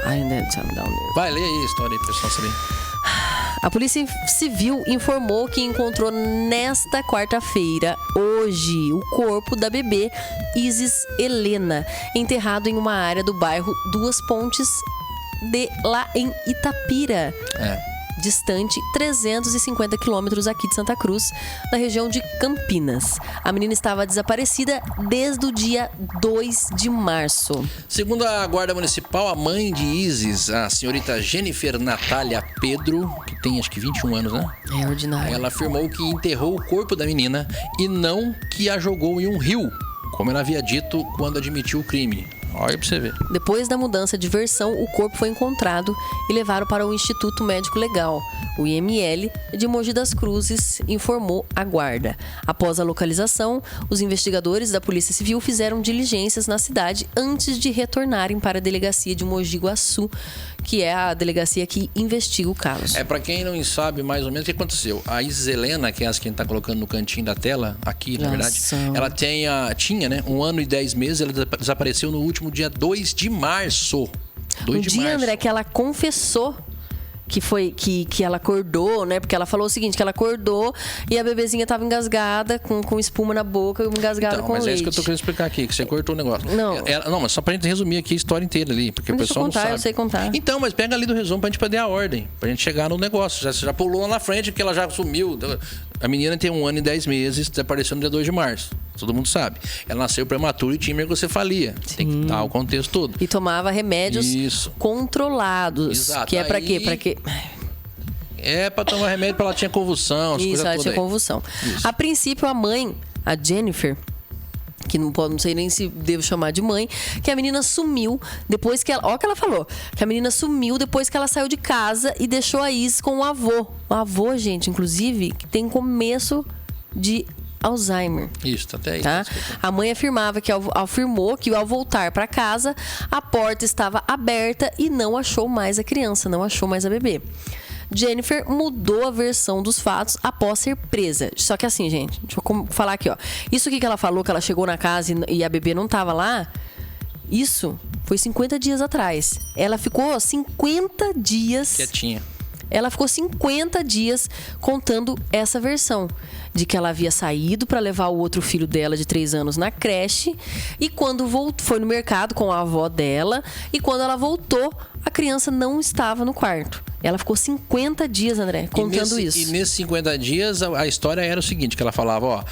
Ai, né, deixa eu me dar um nervo. Vai, lê aí a história aí, pessoal, saber. A Polícia Civil informou que encontrou nesta quarta-feira, hoje, o corpo da bebê Isis Helena, enterrado em uma área do bairro Duas Pontes, lá em Itapira. Distante 350 quilômetros aqui de Santa Cruz, na região de Campinas. A menina estava desaparecida desde o dia 2 de março. Segundo a Guarda Municipal, a mãe de Isis, a senhorita Jennifer Natália Pedro, que tem acho que 21 anos, né? É ordinário. Ela afirmou que enterrou o corpo da menina e não que a jogou em um rio, como ela havia dito quando admitiu o crime. Olha pra você ver. Depois da mudança de versão, o corpo foi encontrado e levado para o Instituto Médico Legal, o IML, de Mogi das Cruzes, informou a guarda. Após a localização, os investigadores da Polícia Civil fizeram diligências na cidade antes de retornarem para a delegacia de Mogi Guaçu, que é a delegacia que investiga o caso. Pra quem não sabe mais ou menos o que aconteceu, a Isis Helena, que é essa que a gente tá colocando no cantinho da tela, aqui na verdade, ela tinha, né, 1 ano e 10 meses, ela desapareceu no último dia 2 de março. No dia, André, que ela confessou que foi que ela acordou, né? Porque ela falou o seguinte, que ela acordou e a bebezinha tava engasgada, com espuma na boca, engasgada com leite. Mas é isso que eu tô querendo explicar aqui, que você cortou o negócio. Não, mas só pra gente resumir aqui a história inteira ali, porque mas o pessoal contar, não sabe. Eu sei contar. Então, mas pega ali do resumo pra gente poder a ordem, pra gente chegar no negócio. Você já pulou lá na frente, porque ela já sumiu. A menina tem 1 ano e 10 meses, desapareceu no dia 2 de março. Todo mundo sabe. Ela nasceu prematura e tinha microcefalia. Tem que dar o contexto todo. E tomava remédios controlados. Exato. Que é pra quê? Pra quê? É pra tomar remédio pra ela tinha convulsão. Isso, ela tinha convulsão. A princípio, a mãe, a Jennifer, que não sei nem se devo chamar de mãe, que a menina sumiu depois que ela... Olha o que ela falou. Que a menina sumiu depois que ela saiu de casa e deixou a Isis com o avô. O avô, gente, inclusive, que tem começo de Alzheimer. Isso, até aí. Tá? A mãe afirmou que ao voltar para casa, a porta estava aberta e não achou mais a criança, não achou mais a bebê. Jennifer mudou a versão dos fatos após ser presa. Só que assim, gente, deixa eu falar aqui, ó. Isso aqui que ela falou, que ela chegou na casa e a bebê não tava lá, isso foi 50 dias atrás. Ela ficou 50 dias... quietinha. Ela ficou 50 dias contando essa versão. De que ela havia saído para levar o outro filho dela de 3 anos na creche. E quando voltou, foi no mercado com a avó dela. E quando ela voltou, a criança não estava no quarto. Ela ficou 50 dias, André, contando isso. E nesses 50 dias, a história era o seguinte, que ela falava,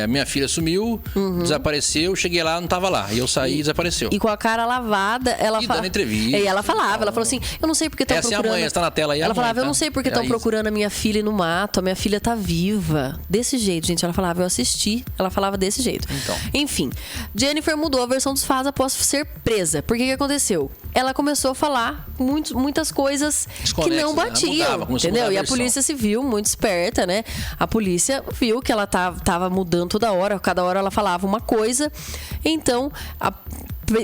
minha filha sumiu, desapareceu, cheguei lá, não estava lá. E eu saí e desapareceu. E com a cara lavada, ela falava... dando entrevista. E ela falou assim, eu não sei porque estão procurando... Essa é a mãe, está na tela aí. Ela falava, eu não sei porque estão procurando a minha filha no mato, a minha filha tá viva. Desse jeito, gente. Ela falava, eu assisti. Ela falava desse jeito. Então. Enfim, Jennifer mudou a versão dos fatos após ser presa. Por que aconteceu? Ela começou a falar muitas coisas que não batiam, entendeu? E a Polícia Civil, muito esperta, né? A polícia viu que ela tava mudando toda hora, cada hora ela falava uma coisa. Então,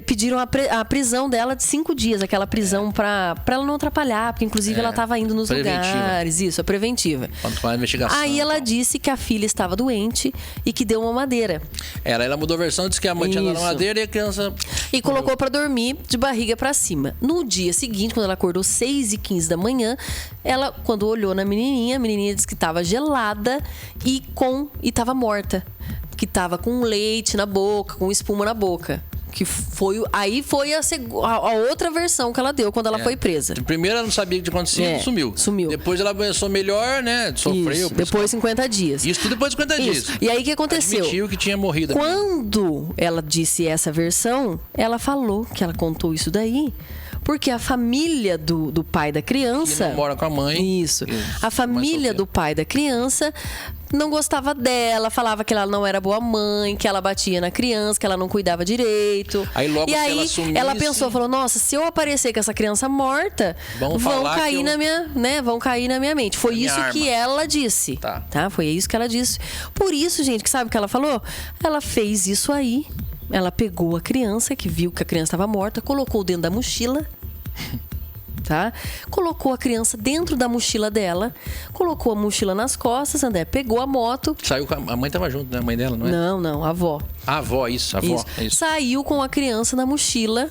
pediram a prisão dela de 5 dias, aquela prisão pra ela não atrapalhar, porque inclusive ela tava indo nos lugares. Isso, a preventiva. A investigação. Aí ela disse que a filha estava doente e que deu uma madeira. Ela mudou a versão, disse que a mãe tinha dado uma madeira e a criança... E colocou pra dormir de barriga pra cima. No dia seguinte, quando ela acordou 6h15 da manhã, ela, quando olhou na menininha, a menininha disse que estava gelada e estava morta. Que estava com leite na boca, com espuma na boca. Que foi a outra versão que ela deu quando ela foi presa. Primeiro ela não sabia o que tinha acontecido, sumiu. Depois ela começou melhor, né? Sofreu. Isso, depois de 50 dias. Isso tudo depois de 50 dias. E aí o que aconteceu? Admitiu que tinha morrido. Quando ela disse essa versão, ela falou que ela contou isso daí. Porque a família do pai da criança... Que não mora com a mãe. Isso. A família do pai da criança não gostava dela, falava que ela não era boa mãe, que ela batia na criança, que ela não cuidava direito. Aí logo ela pensou, falou, nossa, se eu aparecer com essa criança morta, vão cair na minha mente. Foi isso que ela disse. Tá? Foi isso que ela disse. Por isso, gente, que sabe o que ela falou? Ela fez isso aí. Ela pegou a criança, que viu que a criança estava morta, colocou dentro da mochila, tá? Colocou a criança dentro da mochila dela, colocou a mochila nas costas, André, pegou a moto. Saiu com a mãe estava junto, né? A mãe dela, não é? Não, a avó. A avó, isso. Saiu com a criança na mochila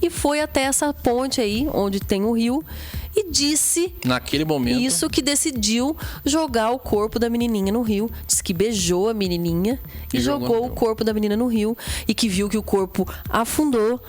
e foi até essa ponte aí, onde tem o rio, e disse... Naquele momento... Isso que decidiu jogar o corpo da menininha no rio. Disse que beijou a menininha e jogou o corpo da menina no rio. E que viu que o corpo afundou,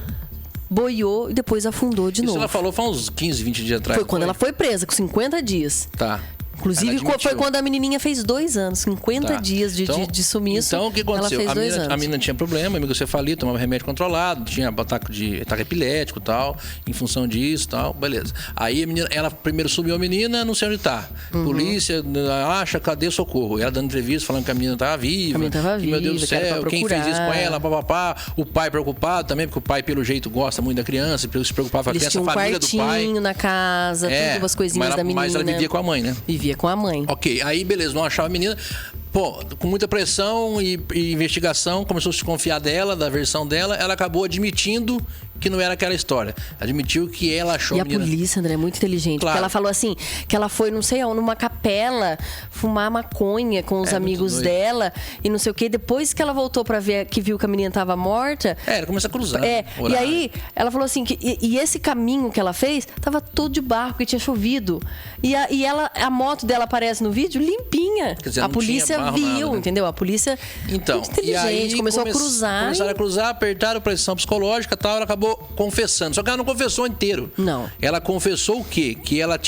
boiou e depois afundou de novo. Isso ela falou faz uns 15, 20 dias atrás. Foi quando ela foi presa, com 50 dias. Tá. Inclusive, foi quando a menininha fez 2 anos, 50 dias de sumiço. Então, o que aconteceu? Ela fez 2 anos. A menina tinha problema, amigocefalia, tomava remédio controlado, tinha ataque epilético e tal, em função disso e tal, beleza. Aí a menina, ela primeiro sumiu a menina, não sei onde tá. Polícia acha, cadê socorro? Ela dando entrevista falando que a menina tava viva. A menina tava viva, meu Deus do céu, quem fez isso com ela, papapá. O pai preocupado também, porque o pai, pelo jeito, gosta muito da criança, se preocupava com a criança, a família do pai. Eles tinham um quartinho na casa, tudo as coisinhas da menina. Mas ela vivia com a mãe, né? Vivia com a mãe. Ok, aí beleza, não achava a menina. Pô, com muita pressão e investigação, começou a se desconfiar dela, da versão dela, ela acabou admitindo que não era aquela história. Admitiu que ela achou a menina. E a polícia, André, é muito inteligente. Claro. Porque ela falou assim, que ela foi, não sei aonde, numa capela, fumar maconha com os amigos dela e não sei o quê. Depois que ela voltou pra ver, que viu que a menina tava morta... ela começa a cruzar. E aí, ela falou assim, e esse caminho que ela fez, tava todo de barro, porque tinha chovido. E a moto dela aparece no vídeo limpinha. Quer dizer, a polícia viu, nada, né? Entendeu? A polícia muito inteligente, e aí começou a cruzar. Começaram a cruzar, apertaram pressão psicológica e tal, ela acabou confessando. Só que ela não confessou inteiro. Não. Ela confessou o quê? Que ela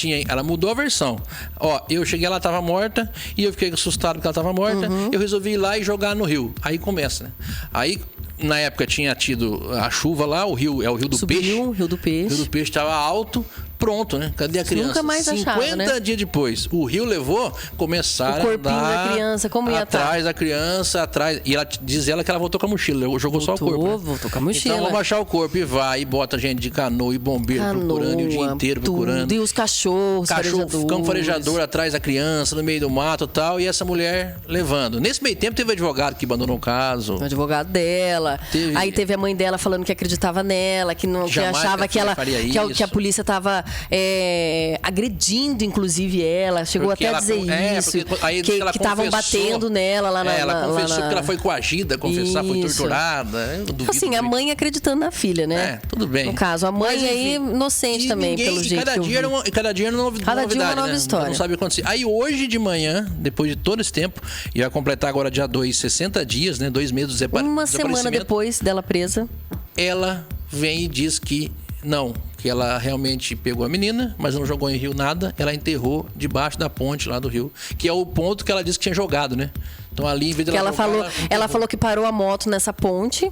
mudou a versão. Ó, eu cheguei, ela tava morta, e eu fiquei assustado porque ela tava morta, eu resolvi ir lá e jogar no rio. Aí começa, né? Aí, na época, tinha tido a chuva lá, o rio, é o Rio do Peixe. O Rio do Peixe. O Rio do Peixe estava alto. Pronto, né? Cadê a criança? Nunca mais 50 achava, né? dias depois, o rio levou, começaram o corpinho da criança, como ia atrás da criança, atrás. E ela diz que ela voltou com a mochila, jogou só o corpo. Né? Voltou com a mochila. Então vamos achar o corpo e vai, e bota gente de canoa e bombeiro procurando, e o dia inteiro procurando. E os cachorros, cão farejador atrás da criança, no meio do mato e tal, e essa mulher levando. Nesse meio tempo teve um advogado que abandonou o caso. O advogado dela. Aí teve a mãe dela falando que acreditava nela, que achava que a polícia estava agredindo, inclusive ela, chegou até a dizer isso, que estavam batendo nela lá na... Ela confessou que ela foi coagida, confessar, foi torturada. Assim, a mãe acreditando na filha, né? Tudo bem. No caso, a mãe aí inocente também, pelo jeito cada dia era uma novidade, cada dia uma nova história. Não sabe o que acontecer. Aí hoje de manhã, depois de todo esse tempo, e vai completar agora dia 2, 60 dias, né? 2 meses do desaparecimento. Uma semana depois dela presa. Ela vem e diz que não, que ela realmente pegou a menina, mas não jogou em rio nada, ela enterrou debaixo da ponte lá do rio, que é o ponto que ela disse que tinha jogado, né? Então ali, em vez de ela falou que parou a moto nessa ponte.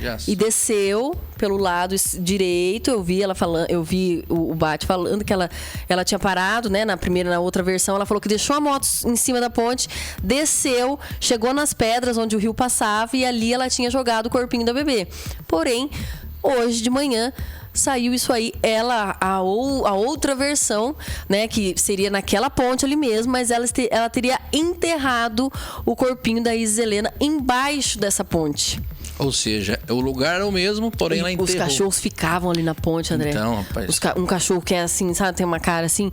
Yes. E desceu pelo lado direito. Eu vi o Bate falando que ela tinha parado, né? Na outra versão, ela falou que deixou a moto em cima da ponte, desceu, chegou nas pedras onde o rio passava e ali ela tinha jogado o corpinho da bebê. Porém, hoje de manhã saiu isso aí, a outra versão, né, que seria naquela ponte ali mesmo, mas ela teria enterrado o corpinho da Isis Helena embaixo dessa ponte. Ou seja, o lugar era o mesmo, porém ela enterrou. Os cachorros ficavam ali na ponte, André. Então, rapaz. Um cachorro que é assim, sabe? Tem uma cara assim,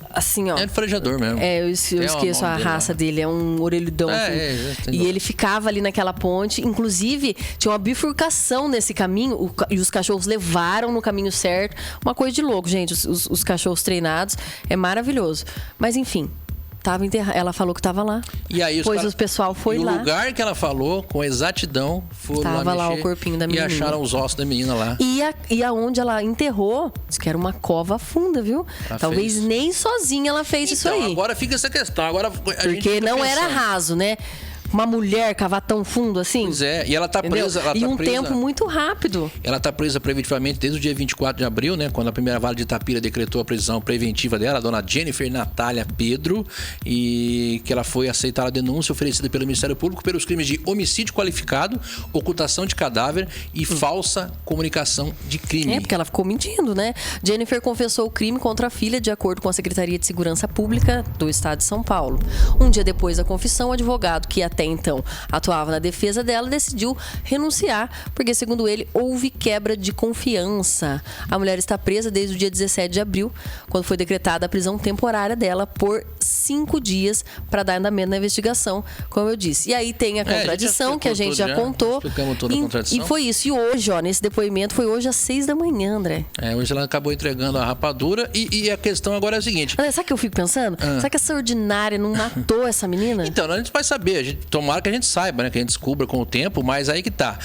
assim, ó. É de farejador mesmo. Eu esqueço a raça dele. É um orelhudão. Assim. E ele ficava ali naquela ponte. Inclusive, tinha uma bifurcação nesse caminho e os cachorros levaram no caminho certo. Uma coisa de louco, gente. Os cachorros treinados. É maravilhoso. Mas, enfim... Tava enterrado. Ela falou que estava lá. E aí o pessoal foi lá. O lugar que ela falou, com exatidão, foram tava lá o corpinho da menina. E acharam os ossos da menina lá. E aonde ela enterrou, disse que era uma cova funda, viu? Talvez nem sozinha ela fez isso aí. Agora fica essa questão. Agora porque não era raso, né? Uma mulher cavar tão fundo assim? Pois é, e ela tá presa... Em um tempo muito rápido. Ela tá presa preventivamente desde o dia 24 de abril, né? Quando a primeira vara de Itapira decretou a prisão preventiva dela, a dona Jennifer Natália Pedro, e que ela foi aceitar a denúncia oferecida pelo Ministério Público pelos crimes de homicídio qualificado, ocultação de cadáver e falsa comunicação de crime. Porque ela ficou mentindo, né? Jennifer confessou o crime contra a filha, de acordo com a Secretaria de Segurança Pública do Estado de São Paulo. Um dia depois da confissão, o advogado que até então atuava na defesa dela, decidiu renunciar, porque, segundo ele, houve quebra de confiança. A mulher está presa desde o dia 17 de abril, quando foi decretada a prisão temporária dela por 5 dias para dar andamento na investigação, como eu disse. E aí tem a contradição, que a gente já contou. Explicamos toda a contradição. E foi isso. E hoje, ó, nesse depoimento, foi hoje às 6 da manhã, André. Hoje ela acabou entregando a rapadura e a questão agora é a seguinte. André, sabe o que eu fico pensando? Será que essa ordinária não matou essa menina? Então, a gente vai saber. Tomara que a gente saiba, né? Que a gente descubra com o tempo, mas aí que tá.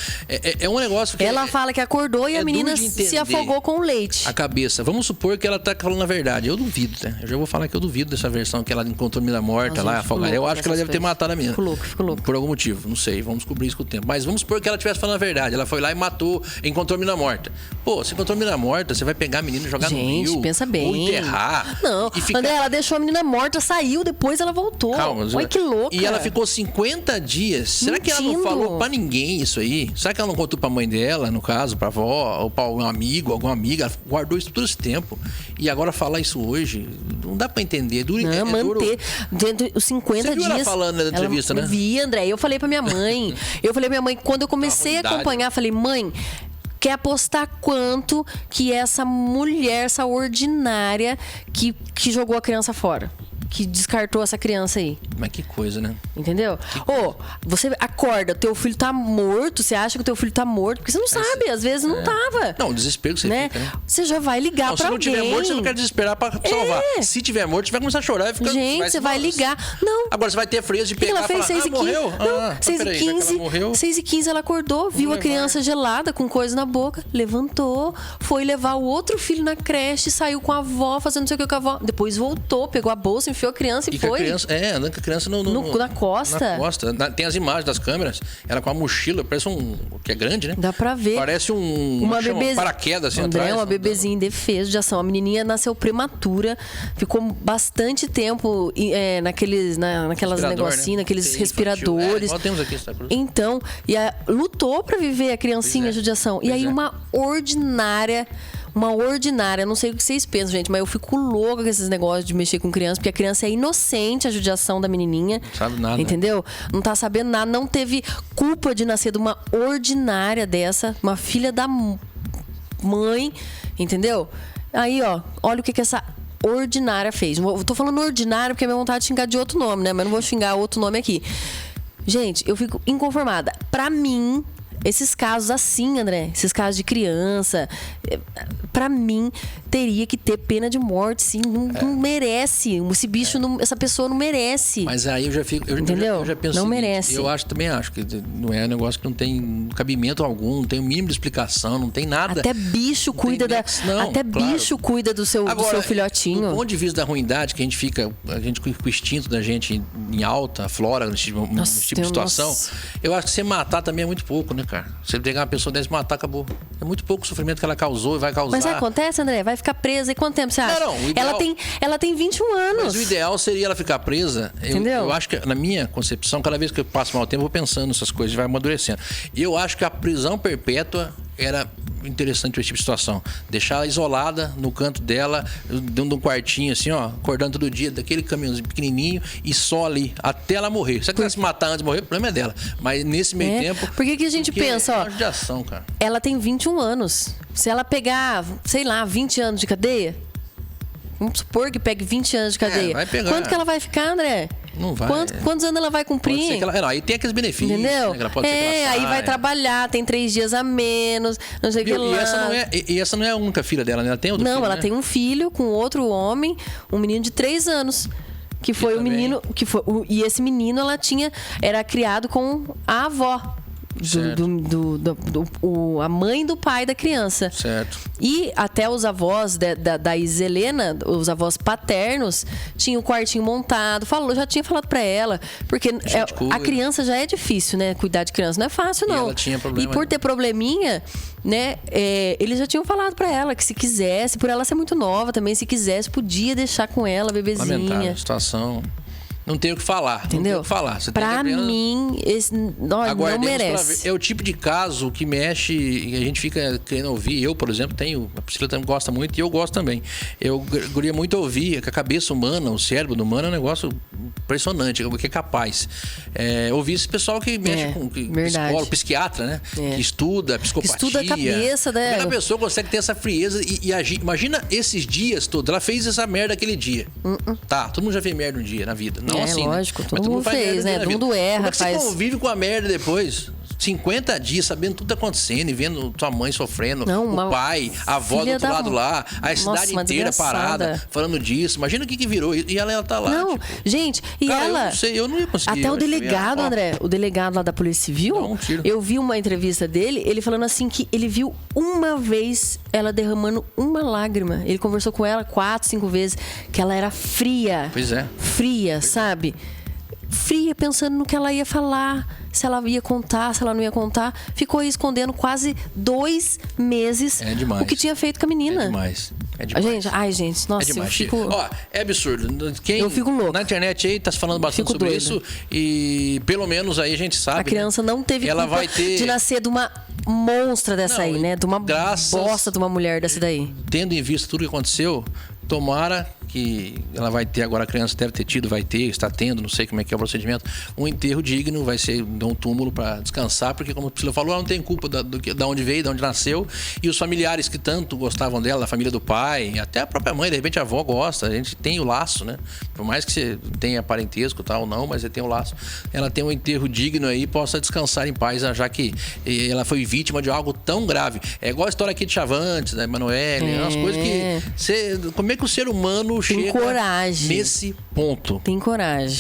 É um negócio que... Ela fala que acordou e a menina se afogou com o leite. A cabeça. Vamos supor que ela tá falando a verdade. Eu duvido, né? Eu já vou falar que eu duvido dessa versão que ela encontrou a menina morta lá, afogada. Eu acho que ela deve ter matado a menina. Fico louco. Por algum motivo. Não sei. Vamos descobrir isso com o tempo. Mas vamos supor que ela estivesse falando a verdade. Ela foi lá e matou, encontrou a menina morta. Pô, se encontrou a menina morta, você vai pegar a menina e jogar no rio. Gente, pensa bem. Ou enterrar. Não, André, ela deixou a menina morta, saiu, depois ela voltou. Calma. Olha que louca. E ela ficou 50 dias. Será que ela não falou pra ninguém isso aí? Será que ela não contou pra mãe dela, no caso, pra avó, ou pra algum amigo, alguma amiga? Ela guardou isso todo esse tempo. E agora falar isso hoje, não dá pra entender. Não, manter dentro dos 50 Você viu dias. Ela falando na entrevista, né? Eu vi, André. Eu falei pra minha mãe. Quando eu comecei a acompanhar, falei, mãe, quer apostar quanto que essa mulher, essa ordinária, que jogou a criança fora? Que descartou essa criança aí. Mas que coisa, né? Entendeu? Você acorda, teu filho tá morto, você acha que o teu filho tá morto, porque você não sabe, às vezes não tava. Não, o desespero que você fica, né? Você já vai ligar pra alguém. Se não tiver morto, você não quer desesperar pra salvar. Se tiver morto, você vai começar a chorar e ficar... Gente, você vai ligar. Não. Agora você vai ter frieza de pegar ela fez e falar, 6h15. morreu? Não, 6h15 ela acordou, viu a criança gelada, com coisa na boca, levantou, foi levar o outro filho na creche, saiu com a avó, fazendo não sei o que com a avó. Depois voltou, pegou a bolsa, enfiou a criança e foi. Andando com a criança na costa. Na costa. Tem as imagens das câmeras. Ela com a mochila, parece que é grande, né? Dá pra ver. Parece uma bebezinha. Paraquedas assim André, atrás. Uma bebezinha indefesa de ação. A menininha nasceu prematura, ficou bastante tempo naquelas negocinhos, né? Naqueles respiradores. Nós temos aqui, tá? Então, lutou pra viver a criancinha de judiação. E aí uma ordinária, não sei o que vocês pensam, gente, mas eu fico louca com esses negócios de mexer com criança, porque a criança é inocente, a judiação da menininha. Não sabe nada. Entendeu? Não tá sabendo nada, não teve culpa de nascer de uma ordinária dessa, uma filha da mãe, entendeu? Aí, olha o que essa ordinária fez. Eu tô falando ordinária porque é minha vontade de xingar de outro nome, né? Mas não vou xingar outro nome aqui. Gente, eu fico inconformada. Pra mim, esses casos assim, André, esses casos de criança, pra mim, teria que ter pena de morte, sim. Não merece. Esse bicho, essa pessoa não merece. Mas aí eu já fico... Entendeu? Eu já penso não seguinte, merece. Eu também acho que não é um negócio que não tem cabimento algum, não tem o mínimo de explicação, não tem nada. Até bicho cuida bicho cuida do seu filhotinho. Do ponto de vista da ruindade, que a gente com o instinto da gente em alta, flora, nesse tipo de situação, eu acho que você matar também é muito pouco, né, cara? Se ele pegar uma pessoa dessa e matar, acabou. É muito pouco o sofrimento que ela causou e vai causar. Mas acontece, André? Vai ficar presa. E quanto tempo você acha? Não, ideal... ela tem 21 anos. Mas o ideal seria ela ficar presa. Eu acho que, na minha concepção, cada vez que eu passo mal tempo, eu vou pensando nessas coisas e vai amadurecendo. E eu acho que a prisão perpétua era interessante para esse tipo de situação. Deixar ela isolada no canto dela, dentro de um quartinho assim, acordando todo dia, daquele caminhãozinho pequenininho e só ali, até ela morrer. Se ela quiser se matar antes de morrer, o problema é dela. Mas nesse meio tempo... Por que a gente pensa, de ação, cara. Ela tem 21 anos. Se ela pegar, sei lá, 20 anos de cadeia, vamos supor que pegue 20 anos de cadeia. Vai pegar. Quanto que ela vai ficar, André? Não vai. Quantos anos ela vai cumprir? Aí tem aqueles benefícios. Entendeu? Né? Ela pode ser que ela aí saia. vai trabalhar, tem 3 dias a menos, não sei o que lá. E essa não é a única filha dela, né? Ela tem outro filho, ela né? tem um filho com outro homem, um menino de 3 anos. Que foi o menino. E esse menino era criado com a avó. A mãe do pai da criança. Certo. E até os avós da Iselena, os avós paternos, tinham o quartinho montado. Já tinha falado pra ela. Porque a criança já é difícil, né? Cuidar de criança não é fácil, não. E ela tinha problema. E por ter probleminha, né? Eles já tinham falado pra ela que se quisesse, por ela ser muito nova também, se quisesse, podia deixar com ela, bebezinha. Lamentável a situação. Não tem o que falar. Entendeu? Não tem o que falar. Você pra tem que apenas... mim, não merece. É o tipo de caso que mexe e a gente fica querendo ouvir. Eu, por exemplo, tenho... A Priscila também gosta muito e eu gosto também. Eu queria muito ouvir que a cabeça humana, o cérebro do humano é um negócio impressionante, o que é capaz. Ouvir esse pessoal que mexe com psicólogo, psiquiatra, né? Que estuda psicopatia. Que estuda a cabeça, né? Como é que a pessoa consegue ter essa frieza e agir? Imagina esses dias todos. Ela fez essa merda aquele dia. Tá, todo mundo já fez merda um dia na vida. Não assim, lógico, né? todo mundo fez, né? Todo mundo erra, Como é que você convive com a merda depois? 50 dias sabendo tudo tá acontecendo e vendo tua mãe sofrendo, o pai, a avó do outro lado lá, a cidade inteira parada falando disso. Imagina o que virou. E ela tá lá. Não, tipo, gente, e cara, ela... Eu não sei, eu não ia conseguir. Até o delegado, André, o delegado lá da Polícia Civil, eu vi uma entrevista dele, ele falando assim que ele viu uma vez ela derramando uma lágrima. Ele conversou com ela 4, 5 vezes, que ela era fria. Pois é. Fria, sabe? Fria, pensando no que ela ia falar, se ela ia contar, se ela não ia contar. Ficou aí escondendo quase 2 meses o que tinha feito com a menina. É demais. É demais. Gente, nossa, eu fico... Ó, é absurdo. Eu fico louco. Na internet aí tá se falando bastante sobre isso e pelo menos aí a gente sabe. A criança não teve ela culpa vai ter... de nascer de uma monstra dessa aí, né? De uma bosta de uma mulher dessa daí. Tendo em vista tudo que aconteceu, tomara que ela vai ter, agora a criança deve ter tido, vai ter, está tendo, não sei como é que é o procedimento, um enterro digno, vai ser um túmulo para descansar, porque como a Priscila falou, ela não tem culpa da onde veio, de onde nasceu, e os familiares que tanto gostavam dela, a família do pai, até a própria mãe, de repente a avó gosta, a gente tem o laço, né? Por mais que você tenha parentesco tal ou não, mas você tem o laço, ela tem um enterro digno aí, possa descansar em paz, já que ela foi vítima de algo tão grave. É igual a história aqui de Chavantes, né, Emanuele, umas coisas que como é que o ser humano chega coragem nesse ponto? Tem coragem.